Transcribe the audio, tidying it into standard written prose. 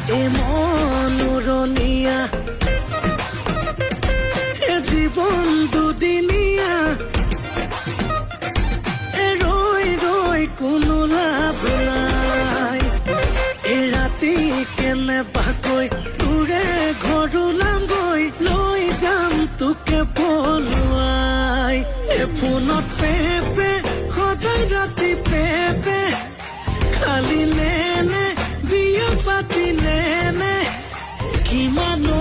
এ মনোৰনিয়া এ জীবন দুদিনিয়া এ ৰই ৰই কোনো লাভ নাই এ ৰাতি কেনেবাকৈ তোৰে ঘৰ ওলামগৈ লৈ যাম তোকে পলুৱাই এ ফোনত পেপে সদায় ৰাতি পেপে খালি নে বিয়া পাতিলে নে কিমানো